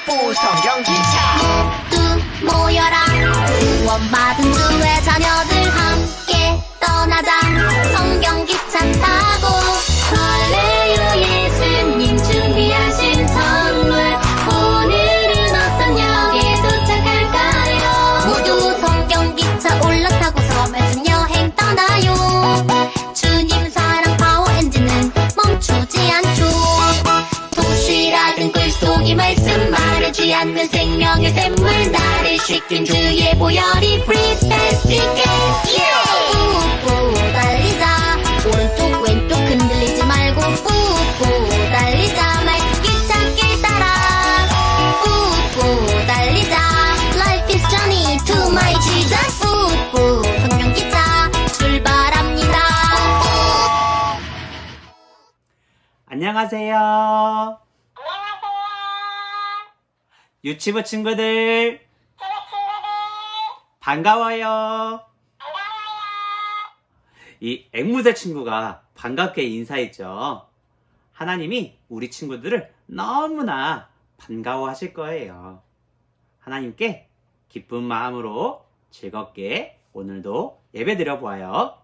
뽀뽀 성경 기차 모두 모여라 구원받은 주의 자녀들 함께 떠나자 성경 기차 타고 할렐루 예수님 준비하신 선물 오늘은 어떤 역에 도착할까요 모두 성경 기차 올라타고 섬에서 여행 떠나요 주님 사랑 파워 엔진은 멈추지 않죠 도시락은 꿀속이 말씀 마르지 않는 생명의 샘물 나를 씻긴 주의 보혈이 Breathe fast ticket 뿌뿌 달리자 오른쪽 왼쪽 흔들리지 말고 뿌뿌 달리자 말기 찾길 따라 뿌뿌 달리자 Life is journey to my Jesus 뿌뿌 성경기차 출발합니다 안녕하세요. 유치부 친구들 반가워요. 이 앵무새 친구가 반갑게 인사했죠. 하나님이 우리 친구들을 너무나 반가워하실 거예요. 하나님께 기쁜 마음으로 즐겁게 오늘도 예배 드려보아요.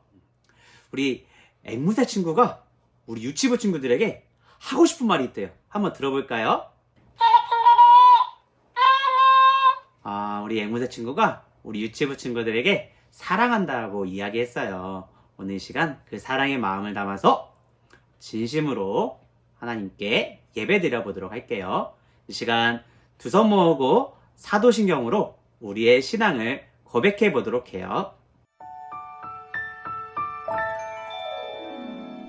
우리 앵무새 친구가 우리 유치부 친구들에게 하고 싶은 말이 있대요. 한번 들어볼까요? 우리 앵무새 친구가 우리 유치부 친구들에게 사랑한다고 이야기했어요. 오늘 이 시간 그 사랑의 마음을 담아서 진심으로 하나님께 예배 드려보도록 할게요. 이 시간 두 손 모으고 사도신경으로 우리의 신앙을 고백해 보도록 해요.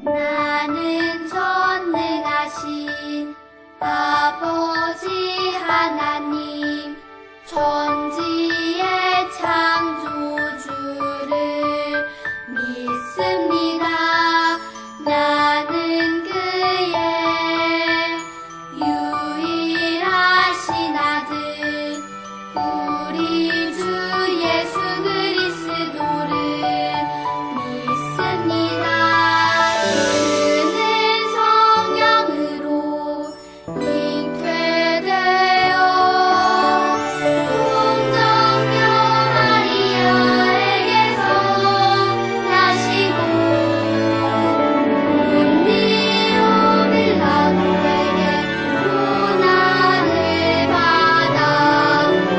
나는 전능하신 아버지 하나님 천지의 창조주를 믿습니다. 나는 그의 유일하신 아들 우리 주 예수 그리스도를 믿습니다. 그는 성령으로 잉태되어 동정녀 마리아에게서 나시고 본디오 빌라도에게 고난을 받아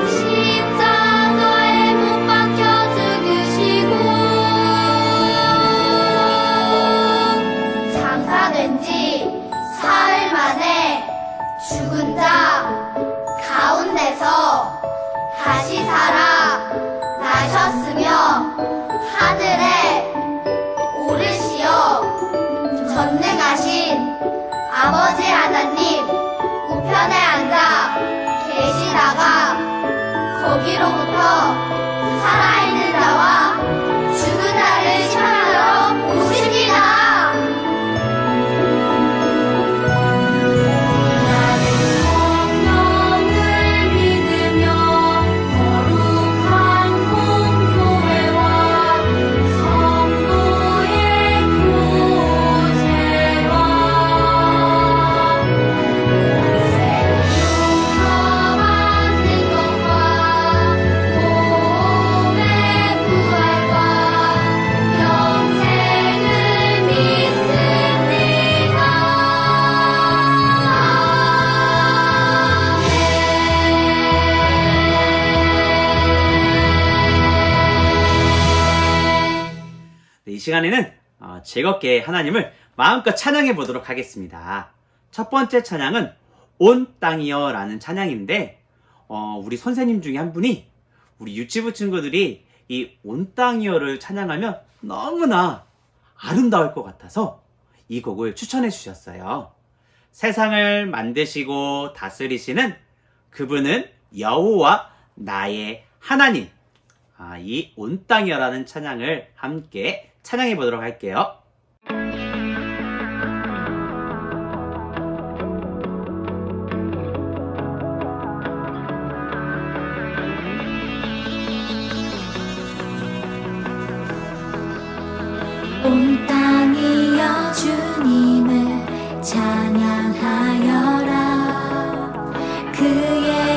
십자가에 못 박혀 죽으시고 장사된 지 사흘 만에 죽은 자 가운데서 다시 살아 나셨으며 하늘에 오르시어 전능하신 아버지 하나님 우편에 앉아 계시다가 거기로부터 살아있는 자와 죽은 자를 심판하러 오십니다. 나는 성령을 믿으며 거룩한 공교회와 성도의 교제와 용서받는 것과 몸의 부활과 영생을 믿습니다. 네, 이 시간에는 즐겁게 하나님을 마음껏 찬양해 보도록 하겠습니다. 첫 번째 찬양은 온 땅이여 라는 찬양인데 우리 선생님 중에 한 분이 우리 유치부 친구들이 이 온 땅이여를 찬양하면 너무나 아름다울 것 같아서 이 곡을 추천해 주셨어요. 세상을 만드시고 다스리시는 그분은 여호와 나의 하나님. 이 온 땅이여라는 찬양을 함께 찬양해 보도록 할게요. 온 땅이여 주님을 찬양하여라 그의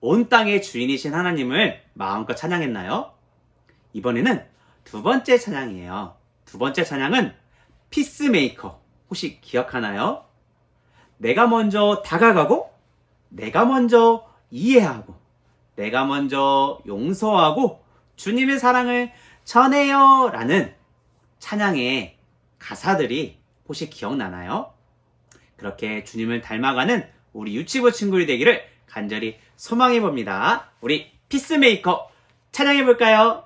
온 땅의 주인이신 하나님을 마음껏 찬양했나요? 이번에는 두 번째 찬양이에요. 두 번째 찬양은 피스메이커. 혹시 기억하나요? 내가 먼저 다가가고, 내가 먼저 이해하고, 내가 먼저 용서하고 주님의 사랑을 전해요 라는 찬양의 가사들이 혹시 기억나나요? 그렇게 주님을 닮아가는 우리 유치부 친구들이 되기를 간절히 소망해 봅니다. 우리 피스메이커 찬양해 볼까요?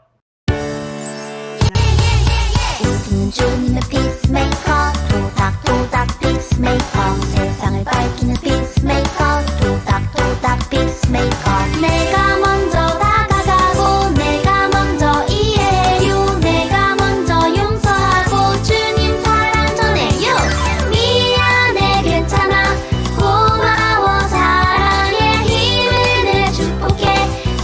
웃음은 주님의 피스메이커 도닥도닥 피스메이커 세상을 밝히는 피스메이커 도닥도닥 피스메이커 내가 먼저 다가가고 내가 먼저 이해해요 내가 먼저 용서하고 주님 사랑 전해요 미안해 괜찮아 고마워 사랑의 힘을 내 축복해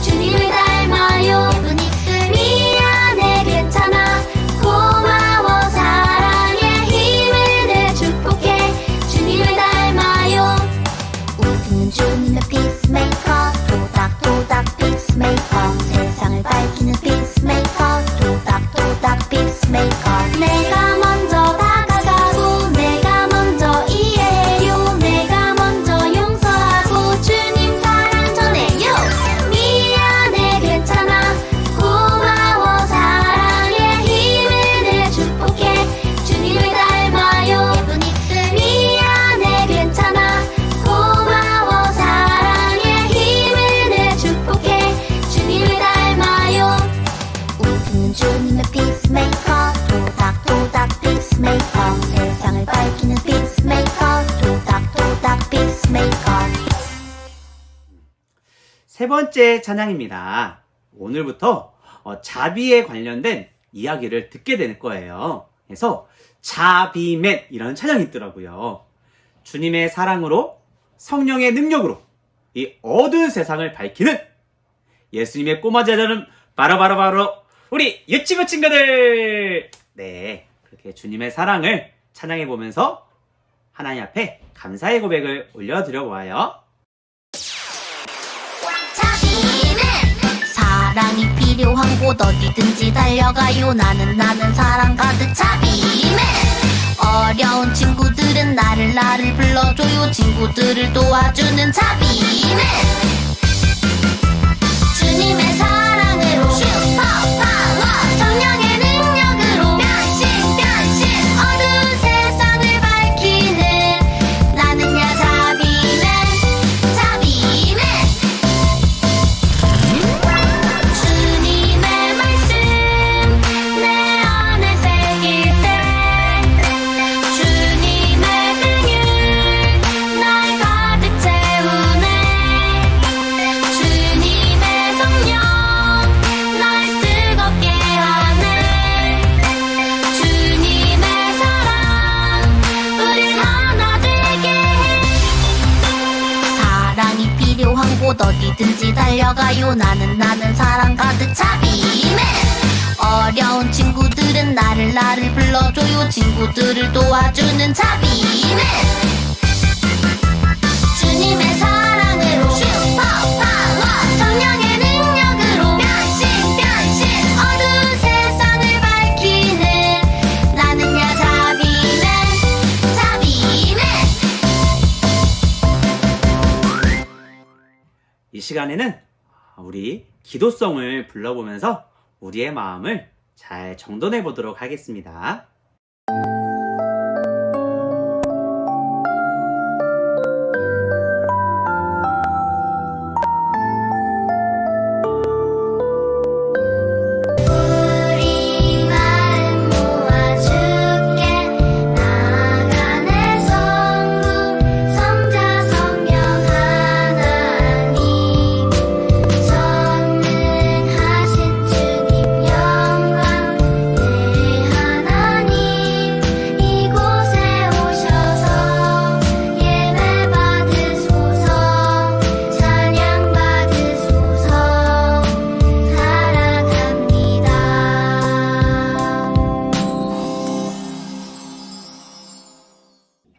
주님을 닮아요 예쁜 입술 미안해 괜찮아 고마워 사랑의 힘을 내 축복해 주님을 닮아요 웃음은 주님의 피스메이커 도닥도닥 피스메이커 세상을 밝히는 피스메이커 도닥도닥 피스메이커 내가 먼저 다가가고 내가 먼저 이해해요 내가 먼저 용서하고 주님 사랑 전해요 미안해 괜찮아 고마워 사랑의 힘을 내 축복해 주님을 닮아요 예쁜 입술 미안해 괜찮아 고마워 사랑의 힘을 내 축복해 주님을 닮아요 웃음은 주님의 피스메이커 도닥도닥 피스메이커 세상을 밝히는 피스메이커 도닥도닥 피스메이커 세 번째 찬양입니다. 오늘부터 자비에 관련된 이야기를 듣게 될 거예요. 그래서 자비맨 이라는 찬양이 있더라고요. 주님의 사랑으로 성령의 능력으로 이 어두운 세상을 밝히는 예수님의 꼬마 제자는 바로 우리 유치부 친구들! 네, 그렇게 주님의 사랑을 찬양해 보면서 하나님 앞에 감사의 고백을 올려드려 보아요. 자비맨 사랑이 필요한 곳 어디든지 달려가요 나는 사랑 가득 자비맨 어려운 친구들은 나를 불러줘요 친구들을 도와주는 자비맨 주님의 사랑으로 슈퍼파워 성령의 능력으로 변신 어두운 세상을 밝히는 나는야 자비맨 주님의 말씀 내 안에 새길 때 주님의 긍휼 날 가득 채우네 주님의 성령 날 뜨겁게 하네 주님의 사랑 우릴 하나 되게 해 사랑이 필요한 곳 어디든지 달려가요 나는 사랑 가득 자비맨 어려운 친구들은 나를 불러줘요 친구들을 도와주는 자비맨 주님의 사랑으로 슈퍼파워 성령의 능력으로 변신 어두운 세상을 밝히는 나는야 자비맨 이 시간에는 우리 기도성을 불러보면서 우리의 마음을 잘 정돈해 보도록 하겠습니다. 우리 마음 모아 주께 나아가네 성부 성자 성령 하나님 전능하신 주님 영광 내 하나님 이곳에 오셔서 예배 받으소서 찬양 받으소서 사랑합니다.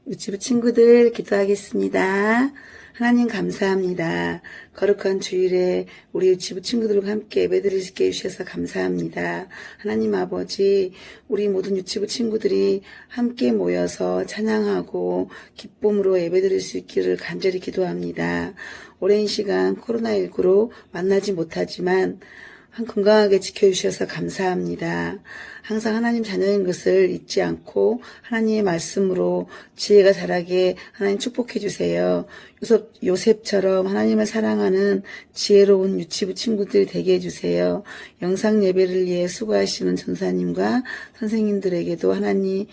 유치부 친구들 기도하겠습니다. 하나님 감사합니다. 거룩한 주일에 우리 유치부 친구들과 함께 예배드릴 수 있게 해주셔서 감사합니다. 하나님 아버지, 우리 모든 유치부 친구들이 함께 모여서 찬양하고 기쁨으로 예배드릴 수 있기를 간절히 기도합니다. 오랜 시간 코로나19로 만나지 못하지만 건강하게 지켜주셔서 감사합니다. 항상 하나님 자녀인 것을 잊지 않고 하나님의 말씀으로 지혜가 자라게 하나님 축복해 주세요. 요셉처럼 하나님을 사랑하는 지혜로운 유치부 친구들이 되게 해주세요. 영상 예배를 위해 수고하시는 전사님과 선생님들에게도 하나님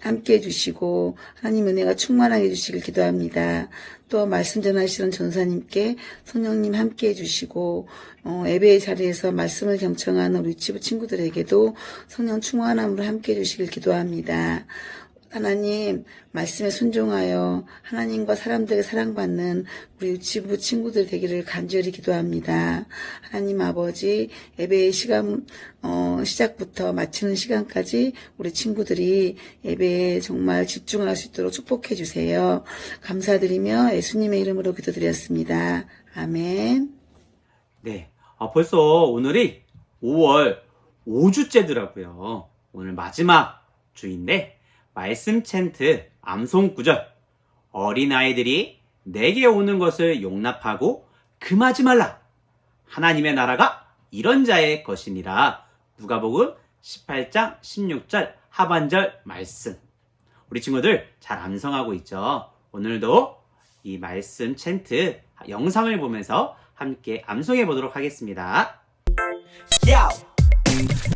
함께 해주시고 하나님 은혜가 충만하게 해주시길 기도합니다. 또 말씀 전하시는 전사님께 성령님 함께 해주시고 예배의 자리에서 말씀을 경청하는 우리 유치부 친구들에게도 성령 충만함으로 함께 해주시길 기도합니다. 하나님 말씀에 순종하여 하나님과 사람들에게 사랑받는 우리 유치부 친구들 되기를 간절히 기도합니다. 하나님 아버지, 예배의 시간 시작부터 마치는 시간까지 우리 친구들이 예배에 정말 집중할 수 있도록 축복해 주세요. 감사드리며 예수님의 이름으로 기도드렸습니다. 아멘. 네, 벌써 오늘이 5월 5주째더라고요. 오늘 마지막 주인데 말씀 챈트 암송 구절, 어린아이들이 내게 오는 것을 용납하고 금하지 말라. 하나님의 나라가 이런 자의 것이니라. 누가복음 18장 16절 하반절 말씀. 우리 친구들 잘 암송하고 있죠? 오늘도 이 말씀 챈트 영상을 보면서 함께 암송해 보도록 하겠습니다.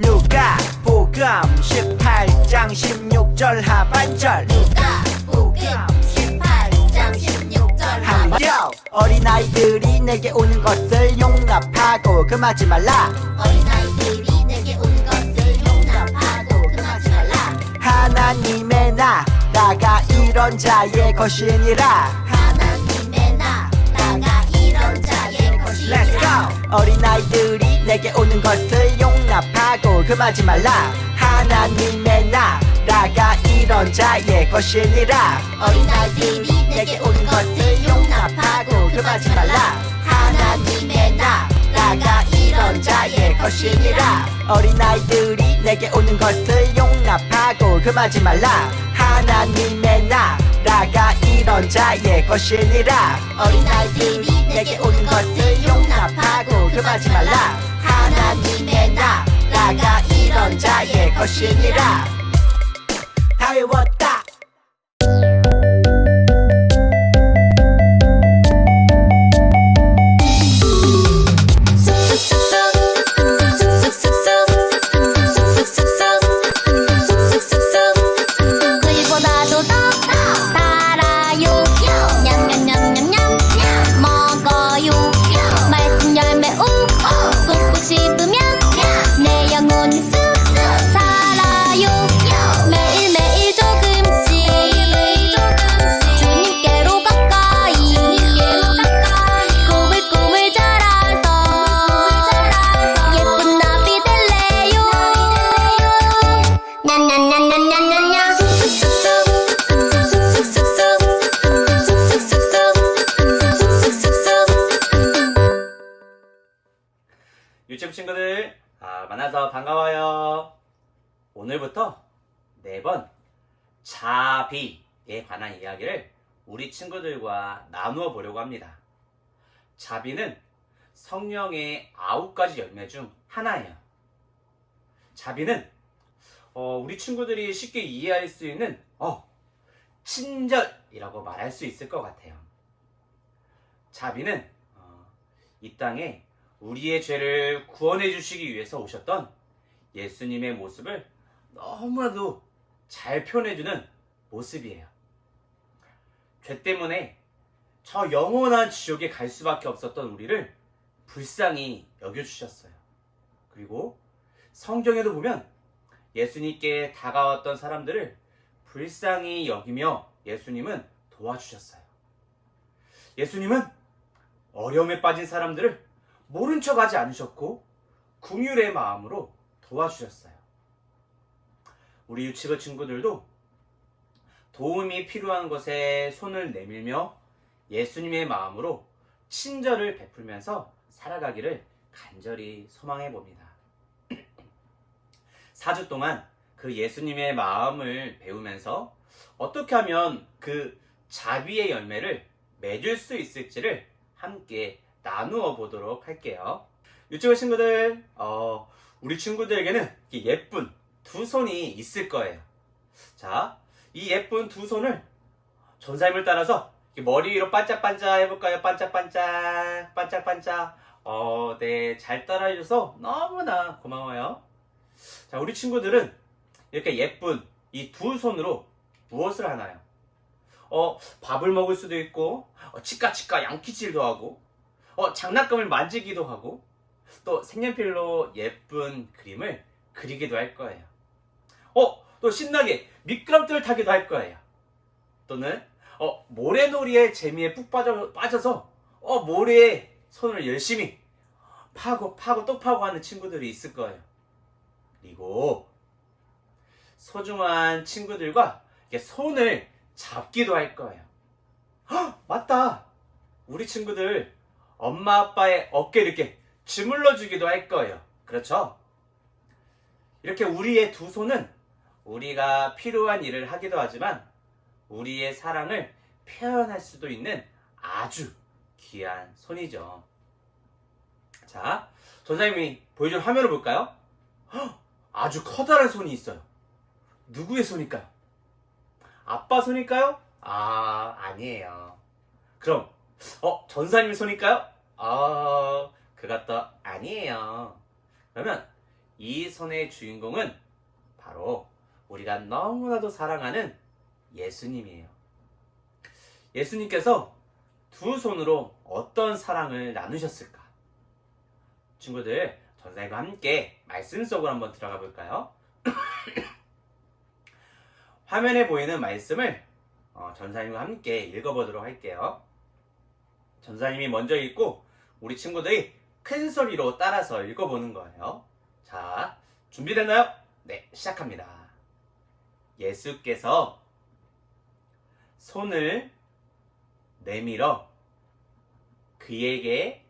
누가복음 18장 16절 하반절 누가복음 18장 16절 하반절 어린아이들이 내게 오는 것을 용납하고 금하지 말라. 어린아이들이 내게 오는 것을 용납하고 금하지 말라. 하나님의 나라가 이런 자의 것이니라. 하나님의 나라가 이런 자의 것이니라. Let's go! 어린아이들이 내게 오는 것을 용납하고 금하지 말라. 하나님의 나라가 이런 자의 것이니라. 어린아이들이 내게 오는 것을 용납하고 금하지 말라. 하나님의 나라가 이런 자의 것이니라. 어린아이들이 내게 오는 것을 용납하고 금하지 말라. 하나님의 나라가 이런 자의 것이니라. 어린아이들이 내게 오는 것을 용납하고 금하지 말라. 하나님의 나라가 이런 자의 것이니라. 다 외웠다. 그리고 나도 더 달아요. 냠냠냠냠냠 먹어요. 말씀 열매 꾹꾹 씹으면 내 영혼이 쑥쑥 살아요. 매일매일 조금씩 주님께로 가까이 꾸물꾸물 자라서 예쁜 나비 될래요. 냐냐냐냐냐냐냐 유치부 친구들 만나서 반가워요. 오늘부터 4번 자비에 관한 이야기를 우리 친구들과 나누어 보려고 합니다. 자비는 성령의 9가지 열매 중 하나예요. 자비는 우리 친구들이 쉽게 이해할 수 있는 친절이라고 말할 수 있을 것 같아요. 자비는 이 땅에 우리의 죄를 구원해 주시기 위해서 오셨던 예수님의 모습을 너무나도 잘 표현해주는 모습이에요. 죄 때문에 저 영원한 지옥에 갈 수밖에 없었던 우리를 불쌍히 여겨주셨어요. 그리고 성경에도 보면 예수님께 다가왔던 사람들을 불쌍히 여기며 예수님은 도와주셨어요. 예수님은 어려움에 빠진 사람들을 모른 척 하지 않으셨고 긍휼의 마음으로 도와주셨어요. 우리 유치부 친구들도 도움이 필요한 것에 손을 내밀며 예수님의 마음으로 친절을 베풀면서 살아가기를 간절히 소망해 봅니다. 4주 동안 그 예수님의 마음을 배우면서 어떻게 하면 그 자비의 열매를 맺을 수 있을지를 함께 나누어 보도록 할게요. 유치부 친구들, 우리 친구들에게는 예쁜 두 손이 있을 거예요. 자, 이 예쁜 두 손을 전사님을 따라서 머리 위로 반짝반짝 해볼까요? 반짝반짝, 반짝반짝. 네, 잘 따라해줘서 너무나 고마워요. 자, 우리 친구들은 이렇게 예쁜 이 두 손으로 무엇을 하나요? 밥을 먹을 수도 있고, 치까치까 양키질도 하고, 장난감을 만지기도 하고, 또 색연필로 예쁜 그림을 그리기도 할 거예요. 또 신나게 미끄럼틀을 타기도 할 거예요. 또는 모래놀이의 재미에 푹 빠져서 모래에 손을 열심히 파고 또 파고 하는 친구들이 있을 거예요. 그리고 소중한 친구들과 이렇게 손을 잡기도 할 거예요. 맞다! 우리 친구들 엄마 아빠의 어깨를 이렇게 주물러 주기도 할 거예요. 그렇죠? 이렇게 우리의 두 손은 우리가 필요한 일을 하기도 하지만 우리의 사랑을 표현할 수도 있는 아주 귀한 손이죠. 자, 전사님이 보여준 화면을 볼까요? 아주 커다란 손이 있어요. 누구의 손일까요? 아빠 손일까요? 아니에요. 그럼 전사님 손일까요? 그것도 아니에요. 그러면 이 손의 주인공은 바로 우리가 너무나도 사랑하는 예수님이에요. 예수님께서 두 손으로 어떤 사랑을 나누셨을까? 친구들, 전사님과 함께 말씀 속으로 한번 들어가 볼까요? 화면에 보이는 말씀을 전사님과 함께 읽어보도록 할게요. 전사님이 먼저 읽고 우리 친구들이 큰 소리로 따라서 읽어보는 거예요. 자, 준비됐나요? 네, 시작합니다. 예수께서 손을 내밀어 그에게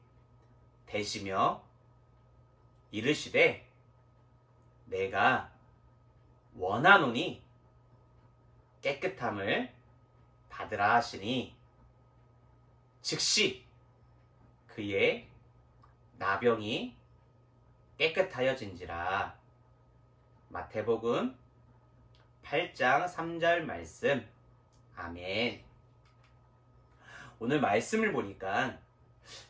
대시며 이르시되 내가 원하노니 깨끗함을 받으라 하시니 즉시 그의 나병이 깨끗하여진지라. 마태복음 8장 3절 말씀. 아멘. 오늘 말씀을 보니까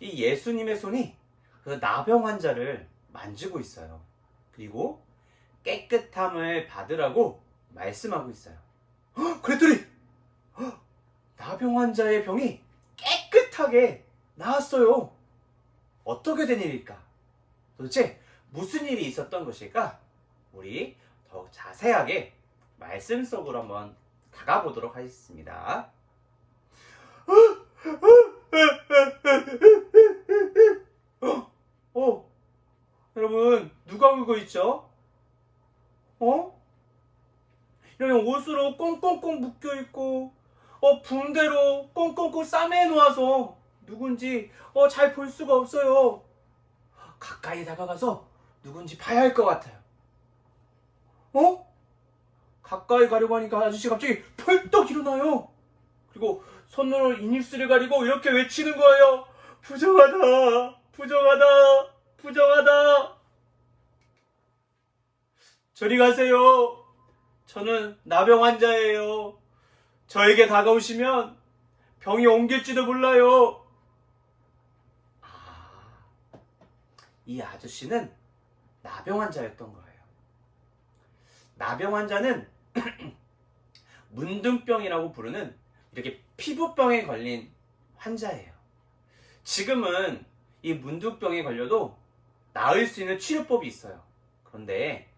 이 예수님의 손이 그 나병 환자를 만지고 있어요. 그리고 깨끗함을 받으라고 말씀하고 있어요. 그랬더니 나병 환자의 병이 깨끗하게 나았어요. 어떻게 된 일일까? 도대체 무슨 일이 있었던 것일까? 우리 더욱 자세하게 말씀 속으로 한번 다가보도록 하겠습니다. 여러분, 누가 울고 있죠? 이러면 옷으로 꽁꽁꽁 묶여있고, 붕대로 꽁꽁꽁 싸매 놓아서 누군지 잘 볼 수가 없어요. 가까이 다가가서 누군지 봐야 할 것 같아요. 가까이 가려고 하니까 아저씨 갑자기 펄떡 일어나요. 그리고 손으로 이니스를 가리고 이렇게 외치는 거예요. 부정하다, 부정하다, 부정하다. 저리 가세요. 저는 나병 환자예요. 저에게 다가오시면 병이 옮길지도 몰라요. 이 아저씨는 나병 환자였던 거예요. 나병 환자는 문둥병이라고 부르는 이렇게 피부병에 걸린 환자예요. 지금은 이 문둥병에 걸려도 나을 수 있는 치료법이 있어요. 그런데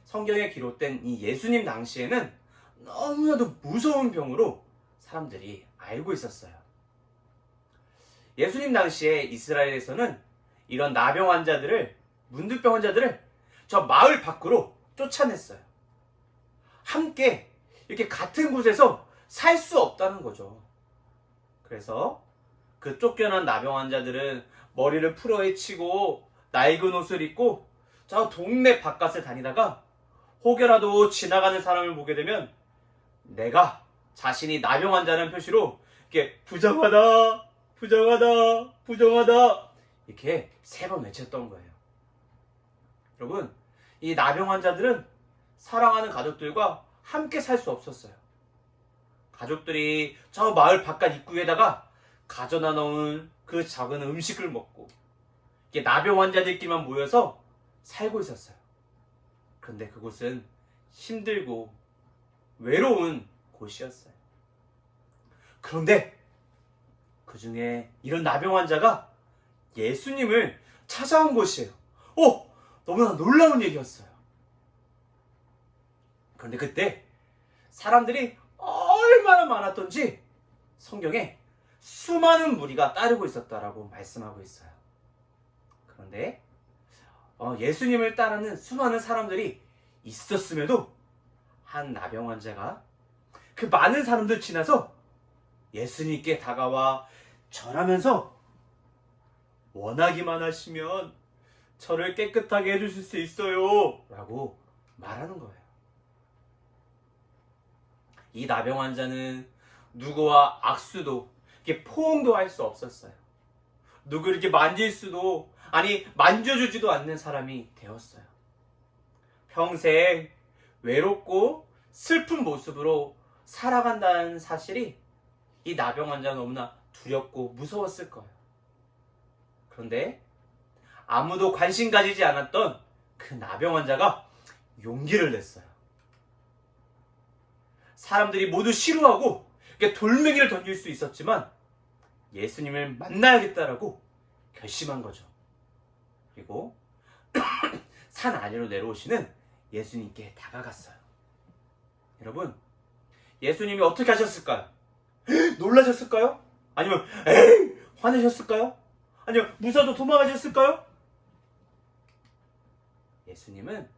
성경에 기록된 이 예수님 당시에는 너무나도 무서운 병으로 사람들이 알고 있었어요. 예수님 당시에 이스라엘에서는 이런 나병 환자들을, 문둥병 환자들을 저 마을 밖으로 쫓아냈어요. 함께 이렇게 같은 곳에서 살 수 없다는 거죠. 그래서 그 쫓겨난 나병 환자들은 머리를 풀어헤치고 낡은 옷을 입고 저 동네 바깥을 다니다가 혹여라도 지나가는 사람을 보게 되면 내가 자신이 나병 환자라는 표시로 이렇게 부정하다, 부정하다, 부정하다 이렇게 3번 외쳤던 거예요. 여러분, 이 나병 환자들은 사랑하는 가족들과 함께 살 수 없었어요. 가족들이 저 마을 바깥 입구에다가 가져다 놓은 그 작은 음식을 먹고 이게 나병 환자들끼리만 모여서 살고 있었어요. 그런데 그곳은 힘들고 외로운 곳이었어요. 그런데 그 중에 이런 나병 환자가 예수님을 찾아온 곳이에요. 너무나 놀라운 일이었어요. 그런데 그때 사람들이 얼마나 많았던지 성경에 수많은 무리가 따르고 있었다라고 말씀하고 있어요. 그런데 예수님을 따르는 수많은 사람들이 있었음에도 한 나병 환자가 그 많은 사람들 지나서 예수님께 다가와 절하면서 원하기만 하시면 저를 깨끗하게 해주실 수 있어요 라고 말하는 거예요. 이 나병 환자는 누구와 악수도 이렇게 포옹도 할 수 없었어요. 누구를 이렇게 만질 수도 아니 만져주지도 않는 사람이 되었어요. 평생 외롭고 슬픈 모습으로 살아간다는 사실이 이 나병 환자는 너무나 두렵고 무서웠을 거예요. 그런데 아무도 관심 가지지 않았던 그 나병 환자가 용기를 냈어요. 사람들이 모두 싫어하고 돌멩이를 던질 수 있었지만 예수님을 만나야겠다라고 결심한 거죠. 그리고 산 아래로 내려오시는 예수님께 다가갔어요. 여러분, 예수님이 어떻게 하셨을까요? 놀라셨을까요? 아니면 화내셨을까요? 아니면 무사도 도망가셨을까요? 예수님은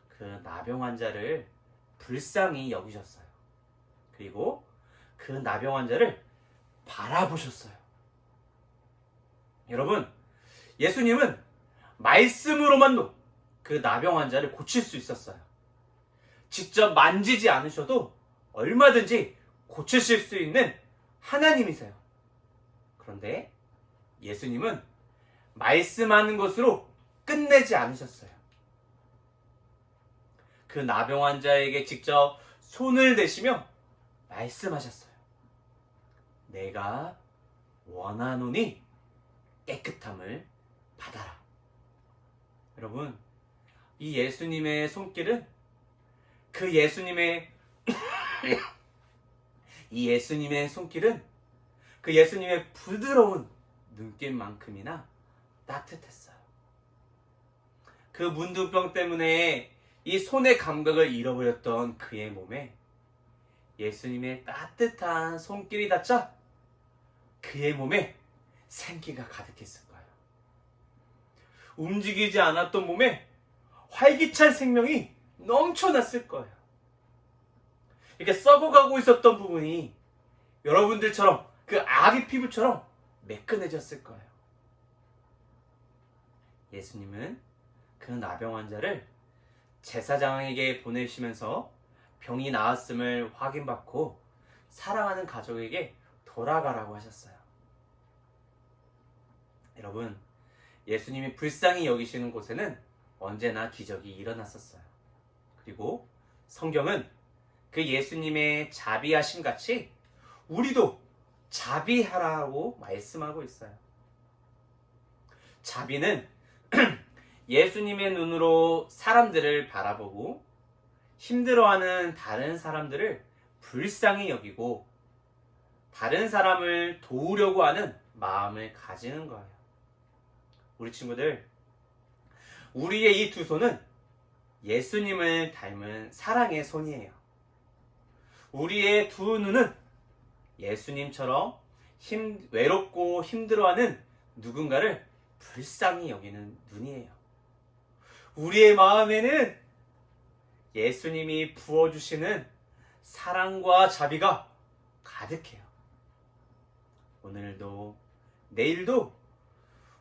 그 나병 환자를 불쌍히 여기셨어요. 그리고 그 나병 환자를 바라보셨어요. 여러분, 예수님은 말씀으로만도 그 나병 환자를 고칠 수 있었어요. 직접 만지지 않으셔도 얼마든지 고치실 수 있는 하나님이세요. 그런데 예수님은 말씀하는 것으로 끝내지 않으셨어요. 그 나병 환자에게 직접 손을 대시며 말씀하셨어요. 내가 원하노니 깨끗함을 받아라. 여러분, 이 예수님의 손길은 그 예수님의 이 예수님의 손길은 그 예수님의 부드러운 눈길만큼이나 따뜻했어요. 그 문둥병 때문에 이 손의 감각을 잃어버렸던 그의 몸에 예수님의 따뜻한 손길이 닿자 그의 몸에 생기가 가득했을 거예요. 움직이지 않았던 몸에 활기찬 생명이 넘쳐났을 거예요. 이렇게 썩어가고 있었던 부분이 여러분들처럼 그 아기 피부처럼 매끈해졌을 거예요. 예수님은 그 나병 환자를 제사장에게 보내시면서 병이 나았음을 확인받고 사랑하는 가족에게 돌아가라고 하셨어요. 여러분, 예수님이 불쌍히 여기시는 곳에는 언제나 기적이 일어났었어요. 그리고 성경은 그 예수님의 자비하심 같이 우리도 자비하라고 말씀하고 있어요. 자비는 예수님의 눈으로 사람들을 바라보고 힘들어하는 다른 사람들을 불쌍히 여기고 다른 사람을 도우려고 하는 마음을 가지는 거예요. 우리 친구들, 우리의 이 두 손은 예수님을 닮은 사랑의 손이에요. 우리의 두 눈은 예수님처럼 외롭고 힘들어하는 누군가를 불쌍히 여기는 눈이에요. 우리의 마음에는 예수님이 부어주시는 사랑과 자비가 가득해요. 오늘도 내일도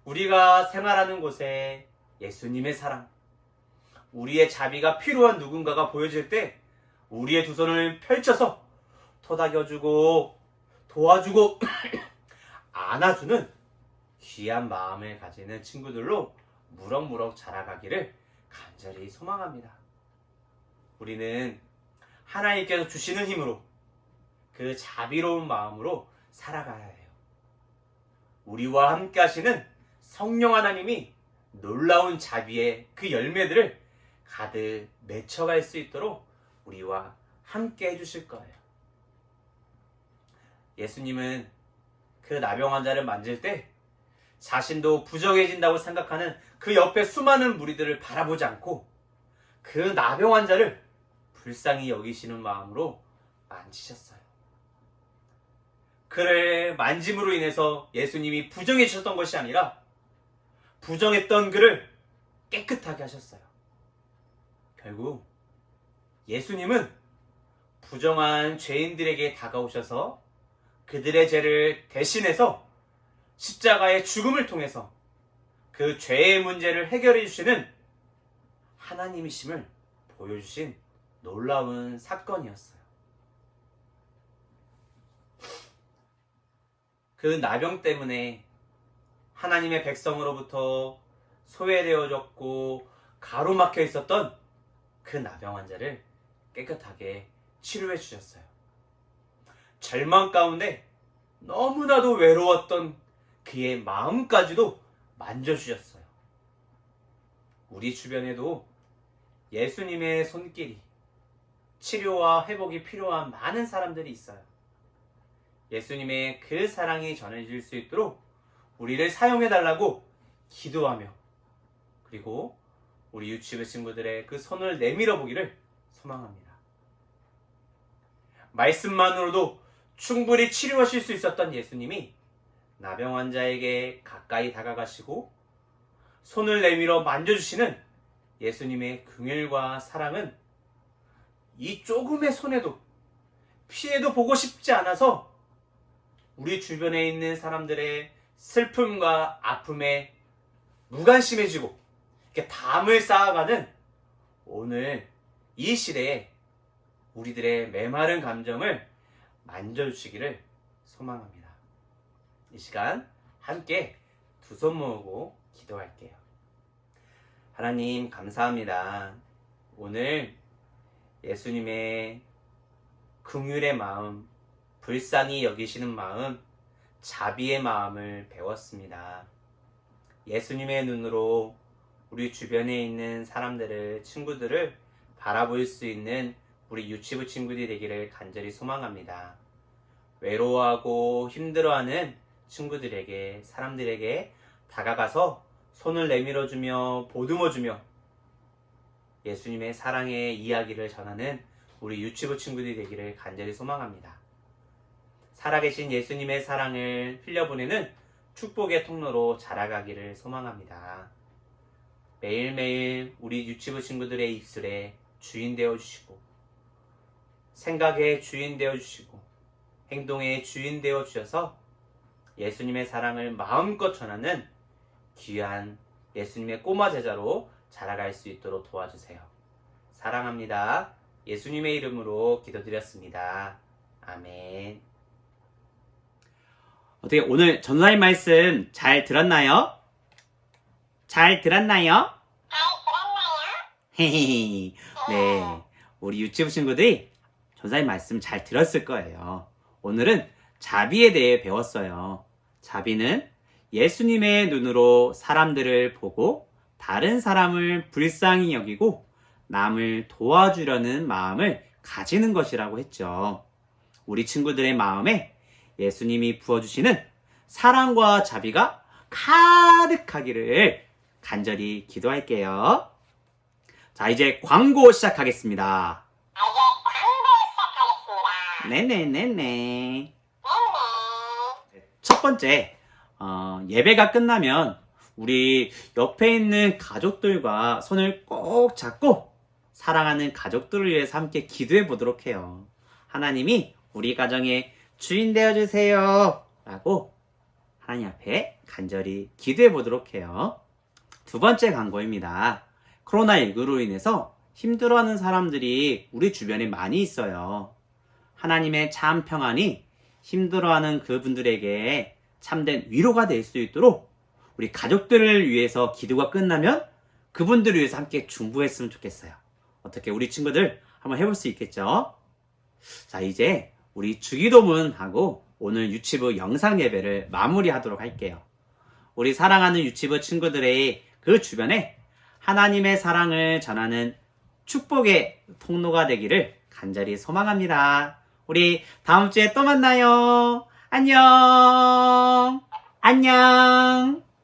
우리가 생활하는 곳에 예수님의 사랑, 우리의 자비가 필요한 누군가가 보여질 때 우리의 두 손을 펼쳐서 토닥여주고 도와주고 안아주는 귀한 마음을 가지는 친구들로 무럭무럭 자라가기를 간절히 소망합니다. 우리는 하나님께서 주시는 힘으로 그 자비로운 마음으로 살아가야 해요. 우리와 함께 하시는 성령 하나님이 놀라운 자비의 그 열매들을 가득 맺혀갈 수 있도록 우리와 함께 해주실 거예요. 예수님은 그 나병 환자를 만질 때 자신도 부정해진다고 생각하는 그 옆에 수많은 무리들을 바라보지 않고 그 나병 환자를 불쌍히 여기시는 마음으로 만지셨어요. 그를 만짐으로 인해서 예수님이 부정해주셨던 것이 아니라 부정했던 그를 깨끗하게 하셨어요. 결국 예수님은 부정한 죄인들에게 다가오셔서 그들의 죄를 대신해서 십자가의 죽음을 통해서 그 죄의 문제를 해결해 주시는 하나님이심을 보여주신 놀라운 사건이었어요. 그 나병 때문에 하나님의 백성으로부터 소외되어졌고 가로막혀 있었던 그 나병 환자를 깨끗하게 치료해 주셨어요. 절망 가운데 너무나도 외로웠던 그의 마음까지도 만져주셨어요. 우리 주변에도 예수님의 손길이 치료와 회복이 필요한 많은 사람들이 있어요. 예수님의 그 사랑이 전해질 수 있도록 우리를 사용해달라고 기도하며 그리고 우리 유치부 친구들의 그 손을 내밀어 보기를 소망합니다. 말씀만으로도 충분히 치료하실 수 있었던 예수님이 나병 환자에게 가까이 다가가시고 손을 내밀어 만져주시는 예수님의 긍휼과 사랑은 이 조금의 손에도 피해도 보고 싶지 않아서 우리 주변에 있는 사람들의 슬픔과 아픔에 무관심해지고 이렇게 담을 쌓아가는 오늘 이 시대에 우리들의 메마른 감정을 만져주시기를 소망합니다. 이 시간 함께 두 손 모으고 기도할게요. 하나님 감사합니다. 오늘 예수님의 긍휼의 마음, 불쌍히 여기시는 마음, 자비의 마음을 배웠습니다. 예수님의 눈으로 우리 주변에 있는 사람들을, 친구들을 바라볼 수 있는 우리 유치부 친구들이 되기를 간절히 소망합니다. 외로워하고 힘들어하는 친구들에게, 사람들에게 다가가서 손을 내밀어주며 보듬어주며 예수님의 사랑의 이야기를 전하는 우리 유치부 친구들이 되기를 간절히 소망합니다. 살아계신 예수님의 사랑을 흘려보내는 축복의 통로로 자라가기를 소망합니다. 매일매일 우리 유치부 친구들의 입술에 주인 되어주시고 생각의 주인 되어주시고 행동의 주인 되어주셔서 예수님의 사랑을 마음껏 전하는 귀한 예수님의 꼬마 제자로 자라갈 수 있도록 도와주세요. 사랑합니다. 예수님의 이름으로 기도드렸습니다. 아멘. 어떻게 오늘 전도사님 말씀 잘 들었나요? 잘 들었나요? 헤헤헤. 네, 우리 유치부 친구들이 전도사님 말씀 잘 들었을 거예요. 오늘은 자비에 대해 배웠어요. 자비는 예수님의 눈으로 사람들을 보고 다른 사람을 불쌍히 여기고 남을 도와주려는 마음을 가지는 것이라고 했죠. 우리 친구들의 마음에 예수님이 부어주시는 사랑과 자비가 가득하기를 간절히 기도할게요. 자, 이제 광고 시작하겠습니다. 네네네네. 첫 번째, 예배가 끝나면 우리 옆에 있는 가족들과 손을 꼭 잡고 사랑하는 가족들을 위해서 함께 기도해 보도록 해요. 하나님이 우리 가정의 주인 되어주세요 라고 하나님 앞에 간절히 기도해 보도록 해요. 두 번째 광고입니다. 코로나19로 인해서 힘들어하는 사람들이 우리 주변에 많이 있어요. 하나님의 참 평안이 힘들어하는 그분들에게 참된 위로가 될 수 있도록 우리 가족들을 위해서 기도가 끝나면 그분들을 위해서 함께 중보했으면 좋겠어요. 어떻게 우리 친구들 한번 해볼 수 있겠죠? 자, 이제 우리 주기도문하고 오늘 유치부 영상 예배를 마무리하도록 할게요. 우리 사랑하는 유치부 친구들의 그 주변에 하나님의 사랑을 전하는 축복의 통로가 되기를 간절히 소망합니다. 우리 다음 주에 또 만나요. 안녕. 안녕.